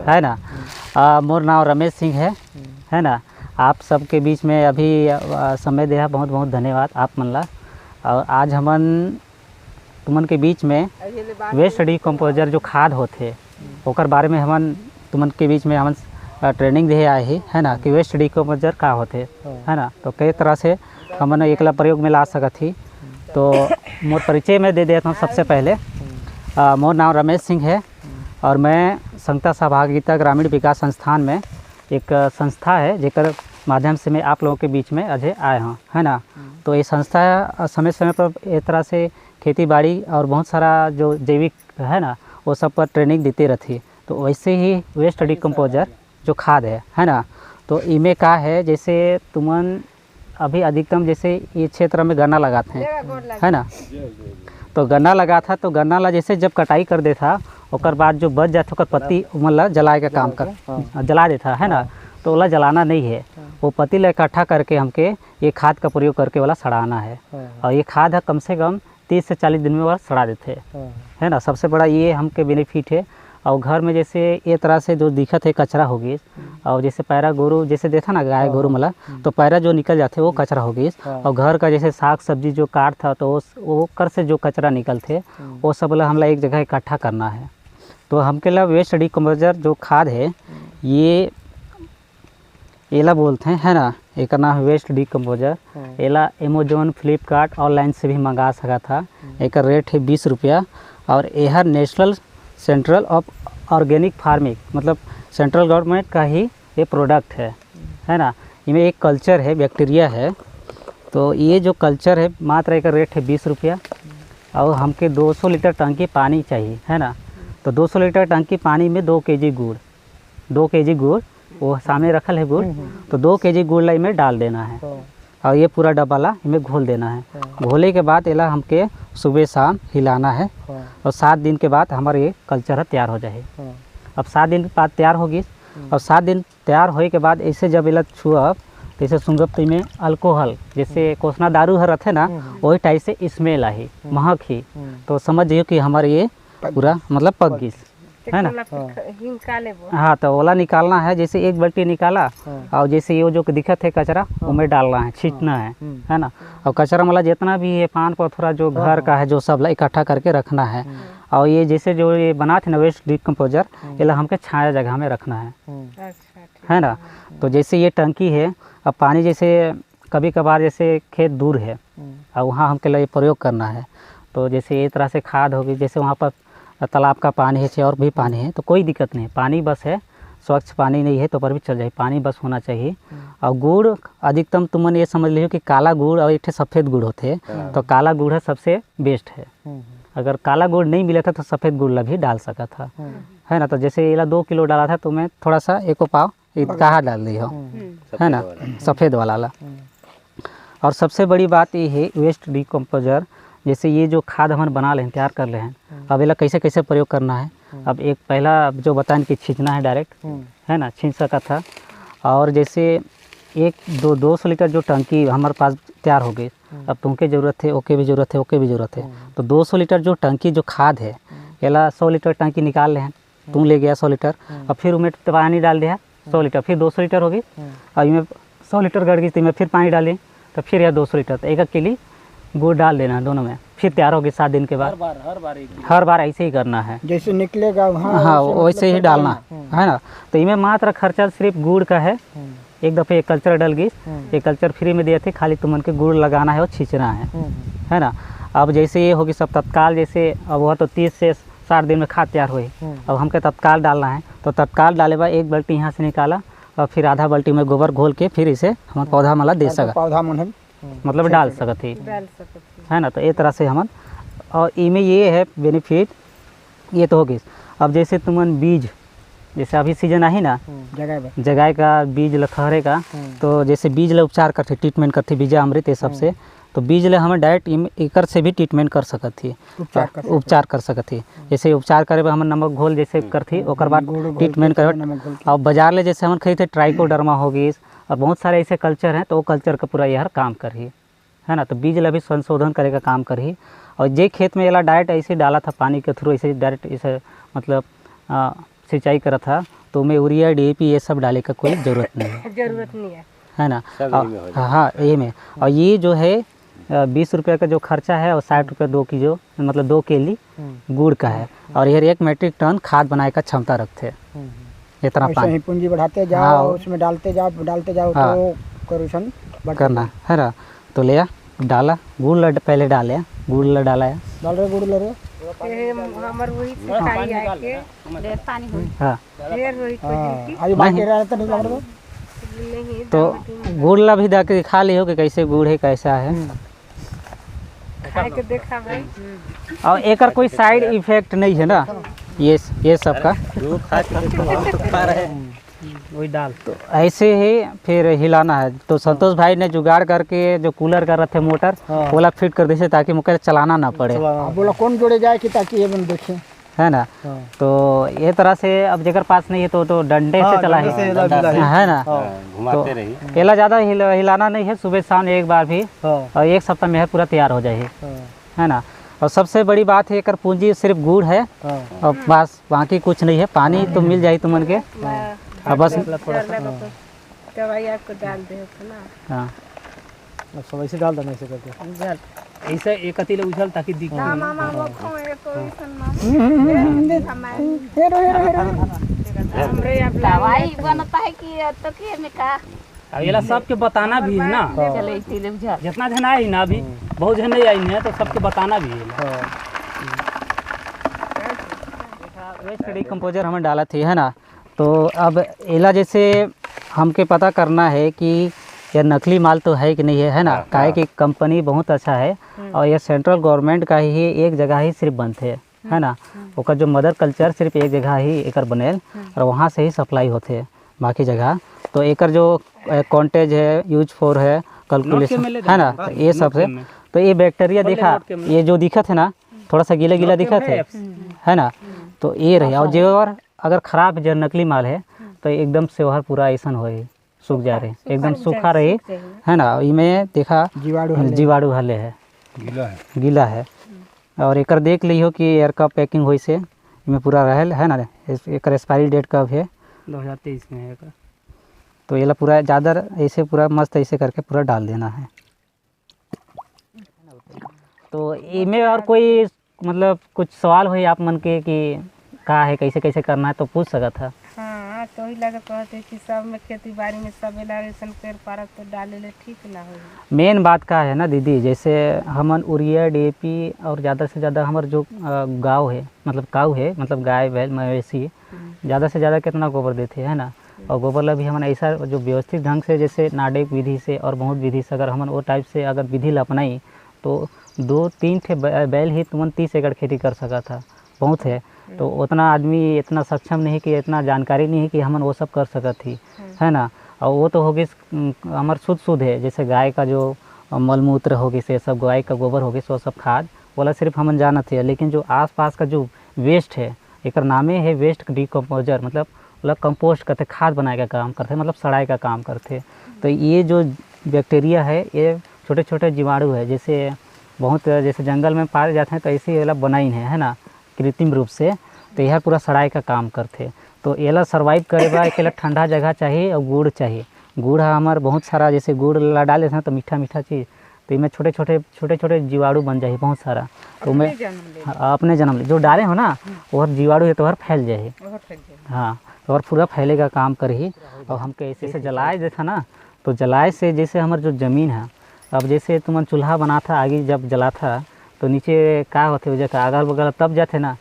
है ना। मोर नाम रमेश सिंह है ना। आप सबके बीच में अभी समय दिया बहुत बहुत धन्यवाद आप मन ला। और आज हमन तुमन के बीच में वेस्ट डिकम्पोजर जो खाद होते ओकर बारे में हमन तुमन के बीच में हमन ट्रेनिंग दे आए है ना कि वेस्ट डिकम्पोजर का होते है ना। तो कई तरह से हमन एकला प्रयोग में ला सकत ही। तो मोर परिचय में दे देता हूँ। सबसे पहले मोर नाम रमेश सिंह है और मैं संगता सहभागिता ग्रामीण विकास संस्थान में एक संस्था है जेकर माध्यम से मैं आप लोगों के बीच में अजय आया हूँ है ना। तो ये संस्था समय समय पर एक तरह से खेती बाड़ी और बहुत सारा जो जैविक है ना वो सब पर ट्रेनिंग देती रहती। तो वैसे ही वेस्ट डिकम्पोजर जो खाद है ना। तो इमें का है जैसे तुमन अभी अधिकतम जैसे ये क्षेत्र में गन्ना लगाते हैं है ना। तो गन्ना लगा था तो गन्ना ला जैसे जब कटाई कर देता और बाद जो बच जाता पत्ती उमन ला जलाए का काम कर जला देता है ना। तो ओला जलाना नहीं है, वो पत्ती ला इकट्ठा करके हमके ये खाद का प्रयोग करके वाला सड़ाना है। और ये खाद है कम से कम 30 से 40 दिन में वाला सड़ा देते है ना। सबसे बड़ा ये हमके बेनिफिट है। और घर में जैसे ये तरह से जो दिखत है कचरा होगी और जैसे पैरा गोरू जैसे देखा ना गाय गोरू मला तो पैरा जो निकल जाते वो कचरा होगी। और घर का जैसे साग सब्जी जो काट था तो वो कर से जो कचरा निकलते वो सब ला हमला एक जगह इकट्ठा करना है। तो हमके ला वेस्ट डिकम्पोजर जो खाद है ये एला बोलते हैं है ना। एक नाम वेस्ट डिकम्पोजर। एला अमेजोन फ्लिपकार्ट ऑनलाइन से भी मंगा सका था। एक रेट है 20 रुपया। और यह national central of organic farming मतलब सेंट्रल गवर्नमेंट का ही ये प्रोडक्ट है ना। इनमें एक कल्चर है बैक्टीरिया है। तो ये जो कल्चर है मात्र एक रेट है 20 रुपया। और हमके 200 लीटर टंकी पानी चाहिए है ना। तो 200 लीटर टंकी पानी में 2 केजी गुड़ 2 केजी गुड़ वो सामने रखल है गुड़। तो 2 केजी गुड़ ला इमें डाल देना है और ये पूरा डब्बा ला इमें घोल देना है। घोले के बाद इला हमके सुबह शाम हिलाना है। और 7 दिन के बाद हमारे ये कल्चर तैयार हो जाए। अब 7 दिन के बाद तैयार होगी। और 7 दिन तैयार होने के बाद ऐसे जब इला छुअब जैसे सुंगब तो में अल्कोहल जैसे कोसना दारू हर रहते ना वही टाइप से स्मेल आई महक ही। तो समझ जाइए कि हमारे ये पूरा मतलब पक गई है ना। हाँ तो ओला निकालना है। जैसे एक बाल्टी निकाला और जैसे ये जो दिखत है कचरा उमें डालना है छींटना है ना। और कचरा मतलब जितना भी है पान पथरा जो घर का है जो सब ला इकट्ठा करके रखना है। और ये जैसे जो ये बना थे ना वेस्ट डिकम्पोजर ये हमके छाया जगह में रखना है ना। तो जैसे ये टंकी है अब पानी जैसे कभी कभार जैसे खेत दूर है और वहाँ हमके लिए प्रयोग करना है। तो जैसे ये तरह से खाद होगी जैसे वहाँ पर तालाब का पानी है और भी पानी है तो कोई दिक्कत नहीं। पानी बस है स्वच्छ पानी नहीं है तो पर भी चल जाए पानी बस होना चाहिए। और गुड़ अधिकतम तुमने ये समझ लियो कि काला गुड़ और एक सफ़ेद गुड़ होते हैं। तो काला गुड़ है सबसे बेस्ट है। अगर काला गुड़ नहीं मिला था तो सफ़ेद गुड़ ला भी डाल सका था है ना। तो जैसे ये 2 किलो डाला था तो मैं थोड़ा सा 1 पाव कहा डाल दी हो है ना सफ़ेद वाला ला। और सबसे बड़ी बात ये है वेस्ट डिकम्पोजर जैसे ये जो खाद हम बना ले तैयार कर ले हैं। अब इला कैसे कैसे प्रयोग करना है। अब एक पहला जो बताएं कि छींचना है डायरेक्ट है ना छींच सका था। और जैसे 200 लीटर जो टंकी हमारे पास तैयार हो गई। अब तुमके ज़रूरत है ओके भी ज़रूरत है ओके भी ज़रूरत है। तो 200 लीटर जो टंकी जो खाद है इला 100 लीटर टंकी निकाल ले हैं। तुम ले गया 100 लीटर और फिर उमें पानी डाल दिया 100 लीटर फिर 200 लीटर होगी। और इमें 100 लीटर गड़ गई तो इमें फिर पानी डालें तो फिर यह 200 लीटर तो 1 किलो गुड़ डाल देना दोनों में। फिर तैयार होगी 7 दिन के बाद। हर बार ऐसे ही करना है जैसे निकलेगा हाँ वैसे ही डालना है ना। तो इनमें मात्र खर्चा सिर्फ गुड़ का है। एक दफ़े एक कल्चर डल गई एक कल्चर फ्री में दिए थे खाली तुमन के गुड़ लगाना है और छींचना है ना। अब जैसे ये होगी सब तत्काल जैसे अब वह तो 30 से 60 दिन में खाद तैयार हुई। अब हमके तत्काल डालना है तो तत्काल डाले बाद 1 बाल्टी यहाँ से निकाला और फिर आधा बाल्टी में गोबर घोल के फिर इसे हम पौधा मला दे सका पौधा मतलब डाल सकते है ना। तो ये तरह से हम और इमें ये है बेनिफिट ये तो होगी। अब जैसे तुमन बीज जैसे अभी सीजन आई ना जगह का बीज लखहरे का तो जैसे बीज ला उपचार करते ट्रीटमेंट करते बीजा अमृत ये सबसे। तो बीज ला हमें डायरेक्ट एकर से भी ट्रीटमेंट कर सकत थी उपचार कर सकत थी। जैसे उपचार करे हम नमक घोल जैसे करती और बाद ट्रीटमेंट कर। और बाजार ले जैसे हम खरीदते ट्राइकोडर्मा होगी और बहुत सारे ऐसे कल्चर हैं तो वो कल्चर का पूरा यह काम करी है ना। तो बीज ला भी संशोधन करे का काम करी। और जे खेत में ये डायरेक्ट ऐसे डाला था पानी के थ्रू ऐसे डायरेक्ट इसे मतलब सिंचाई करा था तो मैं यूरिया DAP ये सब डाले का कोई ज़रूरत नहीं है। जरूरत नहीं है ना। हाँ ये में, और ये जो है 20 रुपये का जो खर्चा है और 60 रुपये 2 की जो मतलब 2 केली गुड़ का है। और ये 1 मीट्रिक टन खाद बनाने का क्षमता रखते हैं। इतना पानी पूंजी बढ़ाते जाओ, उसमें डालते जाओ तो करूशन करना है ना। तो लिया डाला गुड़ पहले डाले गुड़ डाला है, डाल रहे गुड़ ले रहे हमर वही सिखाई आके ले पानी हो हाँ फिर वही को अभी बाकी रहा तो नहीं लग रहा नहीं तो गुड़ ला भी देख खा लियो कि कैसे गुड़ है कैसा है। खाए के देखा भाई। और एकर कोई साइड इफेक्ट नहीं है ना ये सब का। वही डाल तो ऐसे ही फिर हिलाना है। तो संतोष भाई ने जुगाड़ करके जो कूलर कर रहे थे मोटर वाला फिट कर दी ताकि मुझे चलाना ना पड़े। बोला कौन जोड़े जाए कि ताकि ये बन देखे, है ना। तो ये तरह से अब जेकर पास नहीं है तो डंडे से चला है ना। तो एला ज़्यादा हिलाना नहीं है, सुबह शाम एक बार भी, और 1 सप्ताह में पूरा तैयार हो जाए, है ना। और सबसे बड़ी बात है एकर पूंजी सिर्फ गुड़ है और बस बाकी कुछ नहीं है। पानी तो मिल जाए तुमन के और बस दवाई आपको डाल दे ना। हाँ सब ऐसे डाल देना, ऐसे करके ऐसे एक अति उछल ताकि दिख ना मामा वो को एक कोई हमरे अब दवाई बनता है कि तो के में का अब ये सबके बताना भी है ना। चले इसीलिए बुझा जितना जन आई ना अभी बहुत जन नहीं आई है तो सबके बताना भी है। वेस्ट डिकम्पोजर हमें डाला थी, है ना। तो अब एला जैसे हमके पता करना है कि यह नकली माल तो है कि नहीं है ना। काहे कि कंपनी बहुत अच्छा है और यह सेंट्रल गवर्नमेंट का ही एक जगह ही सिर्फ बनते है ना। ओकर जो मदर कल्चर सिर्फ एक जगह ही एकर बनेल और वहाँ से ही सप्लाई होते हैं बाकी जगह। तो एकर जो कॉन्टेज है यूज फॉर है कैलकुलेशन है ना, तो ये सब से तो ये बैक्टीरिया देखा ये जो दिखत है ना थोड़ा सा गीला गीला दिखत है ना। तो ये रहे और जेवर अगर ख़राब जो नकली माल है तो एकदम सेवहर पूरा ऐसा हो सूख जा रहे एकदम सूखा रही, है ना। इमें देखा जीवाणु हले है, गीला है। और एकर देख लियो कि एयर कब पैकिंग हुई से इमें पूरा रहल, है ना। एकर एक्सपायरी डेट कब है 2023 में है। तो ये पूरा ज़्यादा ऐसे पूरा मस्त ऐसे करके पूरा डाल देना है। तो इमें और कोई मतलब कुछ सवाल हुई आप मन के कि का है कैसे कैसे करना है तो पूछ सका था। हाँ तो ही लगे कहते कि सब में खेती बाड़ी में सब एलारेशन पेड़ पारक तो डाले ले ठीक ना हो। मेन बात का है ना दीदी, जैसे हमन यूरिया DAP और ज़्यादा से ज़्यादा हमारे जो गाँव है मतलब काऊ है मतलब गाय बैल मवेशी ज़्यादा से ज़्यादा कितना गोबर देते हैं ना। और गोबर ला भी हम ऐसा जो व्यवस्थित ढंग से जैसे नाडेक विधि से और बहुत विधि से अगर हम वो टाइप से अगर विधि ला अपनाई तो 2-3 थे बैल ही तुमन 30 एकड़ खेती कर सका था, बहुत है। तो उतना आदमी इतना सक्षम नहीं कि इतना जानकारी नहीं है कि हमन वो सब कर सकत थी, है ना। और वो तो होगी हमार शुद्ध है, जैसे गाय का जो मलमूत्र होगी से सब गाय का गोबर होगी सो सब खाद वाला सिर्फ हमन जानत है। लेकिन जो आसपास का जो वेस्ट है एक नामे है वेस्ट डिकम्पोजर मतलब कंपोस्ट करते खाद बनाए का काम करते मतलब सड़ाई का काम करते। तो ये जो बैक्टीरिया है ये छोटे छोटे जीवाणु है, जैसे बहुत जैसे जंगल में पाए जाते हैं तो ऐसे ये बनाई है ना कृत्रिम रूप से। तो यह पूरा सड़ाई का काम करते। तो ये सर्वाइव करे बा एक ठंडा जगह चाहिए और गुड़ चाहिए। गुड़ हमारे बहुत सारा जैसे गुड़ ला डाले हैं तो मीठा मीठा चीज़ तो इनमें छोटे छोटे जीवाणु बन जाए बहुत सारा। तो मैं अपने जन्म ले जो डाले हो ना और जीवाणु है तो फैल जाए, हाँ और पूरा फैले का काम करे। और हम कैसे से जलाए देखा ना तो जलाए से जैसे हमारे जो ज़मीन है अब जैसे तुमन चूल्हा बना था आगे जब जला था तो नीचे का होते हो जाता अगल बगल तब जाते ना,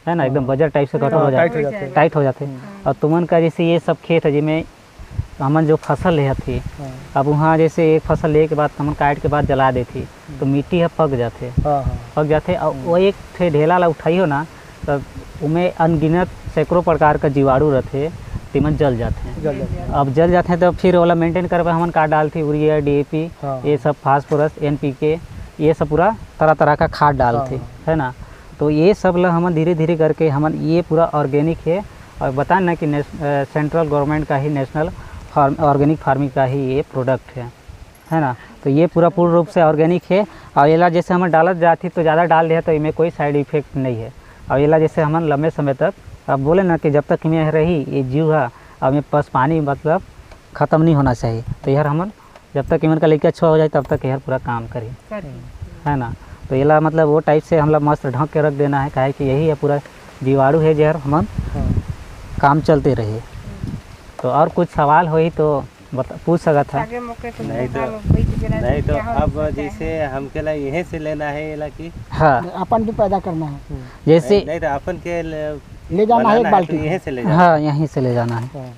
है ना एकदम बजर टाइप से कटर हो जाते टाइट हो जाते। और तुमन का जैसे ये सब खेत है जिसमें हमन जो फसल ले थी अब वहाँ जैसे एक फसल ले के बाद हमन काट के बाद जला देती तो मिट्टी है पक जाते और वो एक थे ढेला ला उठाइयो ना तब उनमें अनगिनत सैकड़ों प्रकार का जीवाणु रहते तिमन जल जाते हैं। अब जल जाते हैं तो फिर वाला मेंटेन कर हमन का डालती यूरिया DAP ये सब फास्फोरस NPK ये सब पूरा तरह तरह का खाद डालते, है ना। तो ये सब ला हमन धीरे धीरे करके हमन ये पूरा ऑर्गेनिक है। और बताएं ना कि सेंट्रल गवर्नमेंट का ही नेशनल ऑर्गेनिक फार्मिंग का ही ये प्रोडक्ट है ना। तो ये पूर्ण रूप से ऑर्गेनिक है। और ये जैसे हमें डालत जाती तो ज़्यादा डाल दिया तो इनमें कोई साइड इफेक्ट नहीं है। और ये जैसे हम लंबे समय तक अब बोले ना कि जब तक मैं रही ये जीव है, अब मेरे पास पानी मतलब ख़त्म नहीं होना चाहिए। तो यार हमन जब तक इमन का लड़का अच्छा हो जाए तब तक यार पूरा काम करी, है ना। तो ये मतलब वो टाइप से हम लोग मस्त ढक के रख देना है, काहे कि यही है पूरा जीवाणु है जहर हमन काम चलते रहे। तो और कुछ सवाल हो तो पूछ सकत है। नहीं तो अब जैसे हमके ला यहीं से लेना है ये ला की हाँ अपन भी पैदा करना है, जैसे नहीं तो अपन के ले जाना है एक बाल्टी। यहीं से ले जाना हाँ यहीं से ले जाना है,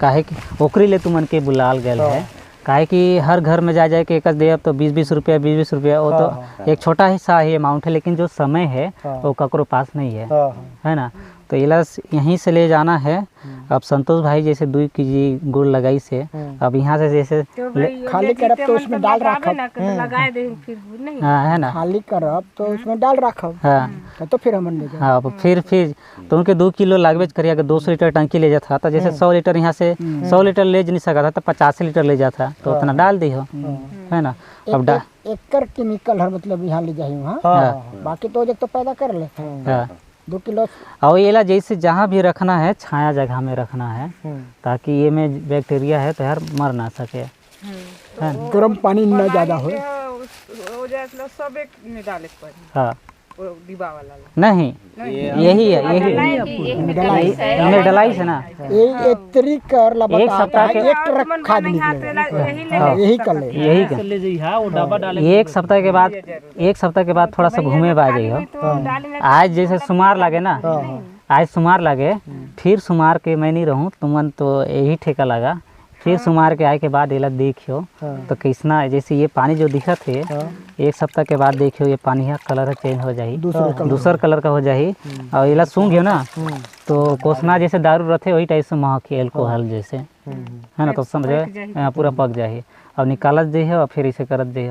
काहे कि ओकरी ले तुमन के बुलाल गए है। काहे कि हर घर में जा के एक दे तो 20-20 रुपया 20-20 रुपया वो तो एक छोटा हिस्सा ही अमाउंट है, लेकिन जो समय है वो ककरो पास नहीं है ना। तो इला यहीं से ले जाना है। अब संतोष भाई जैसे 2 kg गुड़ लगाई से अब यहाँ से जैसे खाली करब तो उसमें डाल रखब, लगाए दे फिर नहीं। हाँ है ना, खाली करब तो उसमें डाल रखब, हाँ तो फिर हमन ले जाए। हाँ फिर तो उनके 2 किलो लागबे करिए। अगर 200 लीटर टंकी ले जाता तो जैसे 100 लीटर यहाँ से 100 लीटर ले नहीं सका था तो 85 लीटर ले जाता तो उतना डाल दी हो, है ना। अब एकर केमिकल है मतलब यहाँ ले जाए वहाँ, बाकी तो जब तो पैदा कर लेते हैं 2 किलो। और ये जैसे जहाँ भी रखना है छाया जगह में रखना है, ताकि ये में बैक्टीरिया है तो यार मर ना सके। गर्म पानी न ज्यादा हो। सब एक में डाले पर हाँ डिब्बा वाला नहीं, यही है, इनमें डलाई है ना। एतरी कर ला एक सप्ताह के एक ट्रक खाद निकले, यही कर ले, यही कर एक सप्ताह के बाद थोड़ा सा घूमे बा जाइए। आज जैसे सुमार लगे ना, आज सुमार लगे, फिर सुमार के मैं नहीं रहूँ तुमन तो यही ठेका लगा। फिर सुमार के आए के बाद ये देखियो तो किसना जैसे ये पानी जो दिखत है एक सप्ताह के बाद देखियो ये पानी का कलर चेंज हो जाही, दूसर कलर का हो जाही। और ये सूंघियो ना तो कोसना जैसे दारू रहते वही टाइप से महक एल्कोहल जैसे, है ना। तो समझे पूरा पक जाही। अब निकालत दे और फिर इसे करत दे।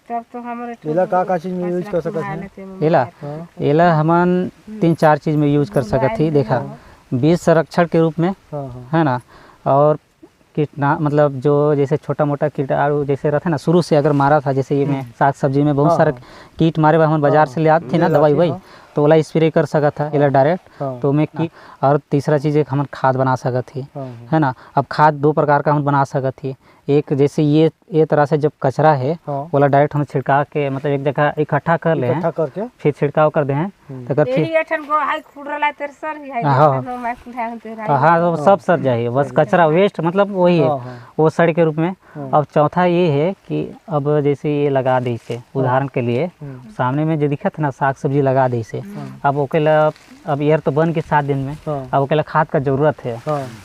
तब तो हमारे इला का चीज में यूज कर सकत है? एला हमन 3-4 चीज में यूज कर सकत ही। देखा, बीज संरक्षण के रूप में, है ना। और कीटना मतलब जो जैसे छोटा मोटा कीटाणु जैसे रहता है ना, शुरू से अगर मारा था, जैसे ये में साग सब्जी में बहुत सारा कीट मारे हुए हम बाजार से ले आते थे ना दवाई वही, तो वाला स्प्रे कर सका था इला डायरेक्ट। तो मैं की और तीसरा चीज़ एक हम खाद बना सकत थी, है ना। अब खाद 2 प्रकार का हम बना सकत थी। एक जैसे ये तरह से जब कचरा है वाला डायरेक्ट हम छिड़का के मतलब एक जगह इकट्ठा कर ले हैं, फिर छिड़काव कर दे हैं तो हाँ तो सब सर जाइए, बस कचरा वेस्ट मतलब वही है वो सड़ के रूप में। अब चौथा ये है कि अब जैसे ये लगा दी से उदाहरण के लिए सामने में जो दिखा था ना साग सब्जी लगा दी से, अब ओकेला अब यार तो बन के 7 दिन में अब ओकेला खाद का जरूरत है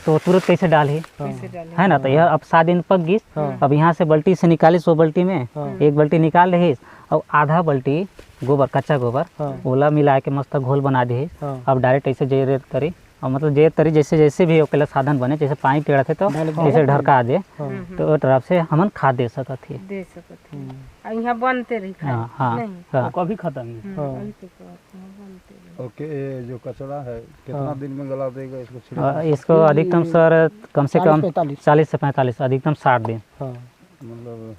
तो तुरंत कैसे डाली, है ना। तो यह अब 7 दिन पक गई। अब यहाँ से बाल्टी से निकाली 100 बाल्टी में 1 बाल्टी निकाल रही और आधा बाल्टी गोबर कच्चा गोबर ओला मिला के मस्त घोल बना दी। अब डायरेक्ट ऐसे जे तरी और मतलब जे तरी जैसे जैसे भी ओकेला साधन बने, जैसे पानी टेढ़ा थे तो जैसे ढरका दे तो तरफ से हमन खाद दे सकत थी। यहाँ बनते रही। हाँ कभी खत्म नहीं। ओके, जो कचरा है कितना दिन में गला देगा इसको? इसको अधिकतम सर कम से कम 40 से 45, अधिकतम 60 दिन, मतलब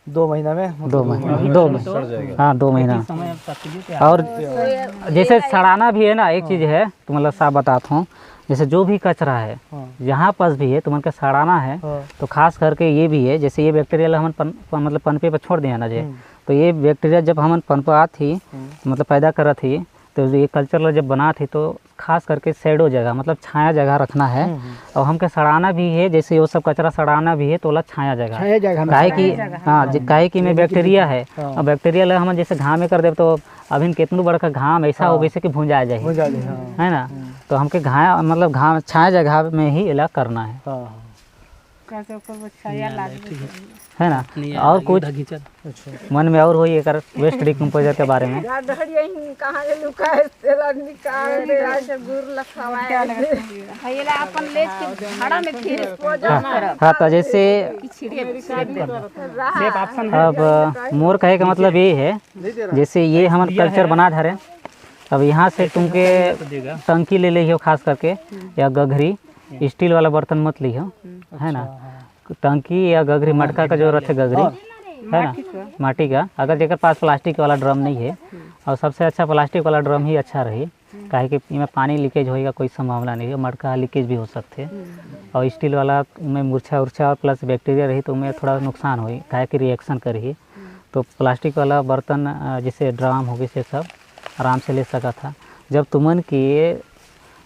2 महीना में 2 महीना हाँ 2 महीना। और जैसे सड़ाना भी है ना, एक चीज़ है तो मतलब साफ बताता हूँ, जैसे जो भी कचरा है जहाँ पास भी है तुमन के सड़ाना है तो खास करके ये भी है, जैसे ये बैक्टीरिया हम मतलब पनपे पर छोड़ दिया ना जे, तो ये बैक्टीरिया जब हम पनपा थी मतलब पैदा कर थी तो ये कल्चर जब बना थी तो खास करके शेडो जगह मतलब छाया जगह रखना है। और हमके सड़ाना भी है, जैसे वो सब कचरा सड़ाना भी है तो वाला छाया जगह काहे कि हाँ काहे कि में बैक्टीरिया है और बैक्टीरिया ला हम जैसे घाम में कर दे तो अभी कितनों बड़ा घाम ऐसा हो वैसे कि भूंजा जाए, है ना। तो हमके घाया मतलब घाम छाया जगह में ही इला करना है ना। और कुछ मन में और हो ये कर वेस्ट डिकम्पोजर के बारे में हाँ तो जैसे अब मोर कहे का मतलब ये है, जैसे ये हमारे कल्चर बना धरे। अब यहाँ से तुमके टंकी ले लियो खास करके या गघरी, स्टील वाला बर्तन मत लियो, है ना। टंकी या गघरी मटका का जो रहते गघरी है ना माटी का, अगर जेकर पास प्लास्टिक वाला ड्रम नहीं है और सबसे अच्छा प्लास्टिक वाला ड्रम ही अच्छा रही, काहे कि इसमें पानी लीकेज होएगा कोई संभावना नहीं है, मटका लीकेज भी हो सकते हैं। और स्टील वाला में मूर्छा उर्छा और प्लस बैक्टीरिया रही तो उनमें थोड़ा नुकसान हुई, काहे कि रिएक्शन करी। तो प्लास्टिक वाला बर्तन जैसे ड्राम हो गए से सब आराम से ले सका था। जब तुमन की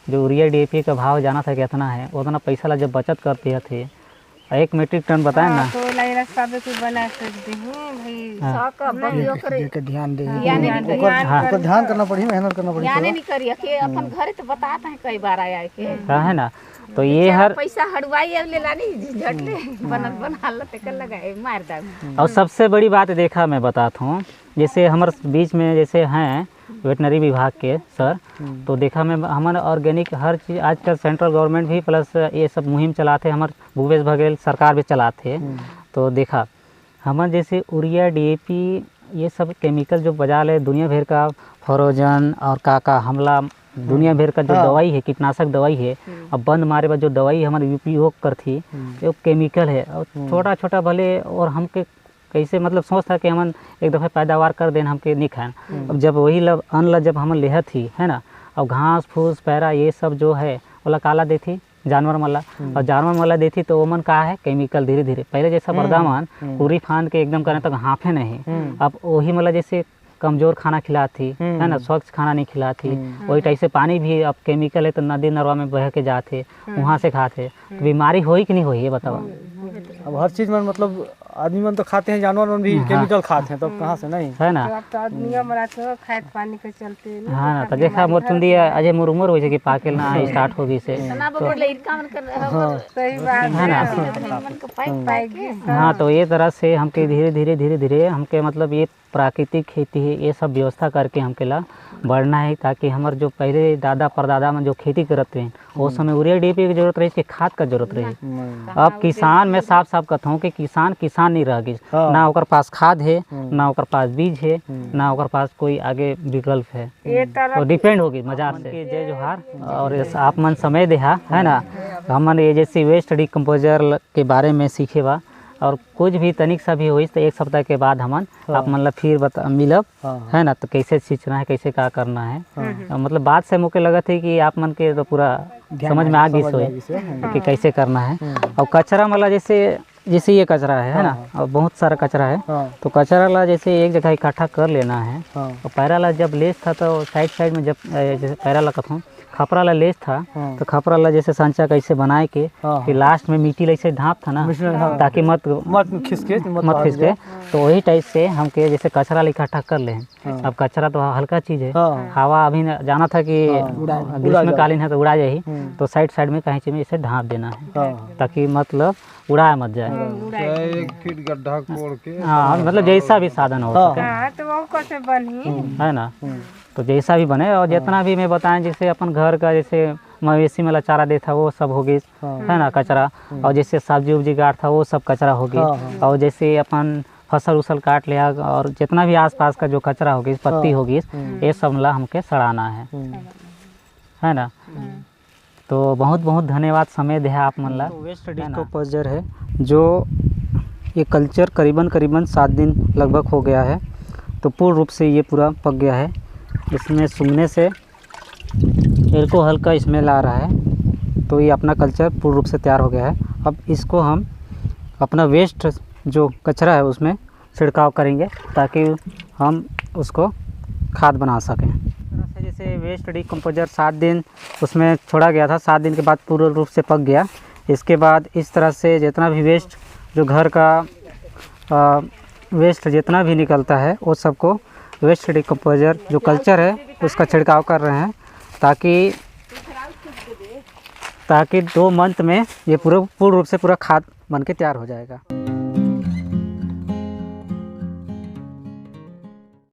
जो यूरिया DAP का भाव जाना था कितना है, उतना पैसा ला जब बचत करते थे 1 मीट्रिक टन बताए ना, तो लाइरा सब के बना सकते हैं भाई। साका बलियो करे के ध्यान दे यानी नहीं करिया तो ध्यान करना पड़ी, मेहनत करना पड़ी। यानी नहीं करिया कि अपन घरे तो बताते हैं कई बार आया के है ना। तो ये हर पैसा हड़वाई अब ले लानी झट ले बना लते कर लगाए मार दा। और सबसे बड़ी बात देखा मैं बताता हूँ, जैसे हमारे बीच में जैसे हैं वेटनरी विभाग के सर, तो देखा मैं हमारे ऑर्गेनिक हर चीज़ आजकल सेंट्रल गवर्नमेंट भी प्लस ये सब मुहिम चलाते, हमारे भूपेश बघेल सरकार भी चलाते। तो देखा हमारे जैसे यूरिया DAP ये सब केमिकल जो बाजार है दुनिया भर का, फरोजन और काका हमला दुनिया भर का जो दवाई है, कीटनाशक दवाई है, अब बंद मारे बाद जो दवाई हमारे उपयोग करती वो केमिकल है। और छोटा छोटा भले और हमके कैसे मतलब सोच था कि हम एक दफ़ा पैदावार कर देना हमके नहीं खाए। अब जब वही अन्न जब हम लेह थी है ना, अब घास फूस पैरा ये सब जो है वाला काला देती जानवर मला, और जानवर मला देती तो वो मन का है केमिकल धीरे धीरे पहले जैसा बर्दामान पूरी फान के एकदम करें तक हाँफे नहीं, अब वही मला जैसे कमज़ोर खाना खिलाती है ना, स्वच्छ खाना नहीं खिलाती। वही टाइप से पानी भी अब केमिकल है तो नदी नरवा में बह के जाते वहाँ से खाते, तो बीमारी होई कि नहीं होई ये बताओ। अब हर चीज में मतलब आदमी मन तो खाते हैं, जानवर मन भी केमिकल खाते हैं, तब कहाँ से नहीं है ना। अब तो आदमी मरा तो खाद पानी के चलते हाँ ना, तो देखा मोर चुंदी अजय मुरमुर हो कि पाकेल ना स्टार्ट होगी से ना बोल ले इनका मन कर सही बात है ना। मन को पाएगी। हाँ, तो ये तरह से हमके धीरे धीरे हमके मतलब ये प्राकृतिक खेती है ये सब व्यवस्था करके हमके ला बढ़ना है, ताकि हमारे जो पहले दादा परदादा में जो खेती करते हैं वो समय यूरिया DAP की जरूरत रही, इसके खाद का जरूरत रही। अब किसान में साफ साफ कहता हूँ कि किसान नहीं रह गई, ना ओकर पास खाद है, ना ओकर पास बीज है, ना ओकर पास कोई आगे विकल्प है, तो डिपेंड होगी बाजार से। जय जोहार। और आप मन समय देहा है ना, हमन ये जैसे वेस्ट डिकम्पोजर के बारे में सीखे बा, और कुछ भी तनिक सा भी हुई तो 1 सप्ताह के बाद हमन आप मतलब फिर मिलब है ना, तो कैसे सींचना है कैसे क्या करना है। मतलब बात से मुझे लगा था कि आप मन के तो पूरा समझ में आ गई सोए कि कैसे करना है। और कचरा मतलब जैसे ये कचरा है ना, और बहुत सारा कचरा है, तो कचरा ला जैसे एक जगह इकट्ठा कर लेना है। और पैरा ला जब लेस था तो साइड में जब जैसे पैरा ला कहता हूँ खपरा ला लेस था, तो खपरा ला जैसे सांचा कैसे बनाए के फिर लास्ट में मिट्टी ऐसे ढाँप था ना, ताकि मत खिसके। तो वही टाइप से हमके जैसे कचरा इकट्ठा कर ले। अब कचरा तो हल्का चीज़ है, हवा अभी जाना था कि ग्रीष्मकालीन है तो उड़ा जाए, तो साइड में कहीं चीज में इसे ढाँप देना है, ताकि मतलब उड़ाया मत जाए। 1 फीट गड्ढा कोड़ के, हाँ मतलब जैसा भी साधन हो सके तो वो कैसे बनी है ना, तो जैसा भी बने। और जितना भी मैं बताएं जैसे अपन घर का जैसे मवेशी में चारा देता वो सब हो गई है ना कचरा, और जैसे सब्जी उब्जी काट था वो सब कचरा हो गई, और जैसे अपन फसल उसल काट लिया और जितना भी आसपास का जो कचरा होगी पत्ती होगी ये सब ला हमके सड़ाना है ना। तो बहुत बहुत धन्यवाद समय दे आप मन ला। वेस्ट डिकम्पोजर है जो ये कल्चर करीबन 7 दिन लगभग हो गया है, तो पूर्ण रूप से ये पूरा पक गया है। इसमें सूंघने से इनको हल्का स्मेल आ रहा है, तो ये अपना कल्चर पूर्ण रूप से तैयार हो गया है। अब इसको हम अपना वेस्ट जो कचरा है उसमें छिड़काव करेंगे ताकि हम उसको खाद बना सकें। जैसे वेस्ट डिकम्पोजर 7 दिन उसमें छोड़ा गया था, 7 दिन के बाद पूर्ण रूप से पक गया। इसके बाद इस तरह से जितना भी वेस्ट जो घर का वेस्ट जितना भी निकलता है वो सबको वेस्ट डिकम्पोजर जो कल्चर है उसका छिड़काव कर रहे हैं, ताकि 2 मंथ में ये पूर्ण रूप से पूरा खाद बन के तैयार हो जाएगा।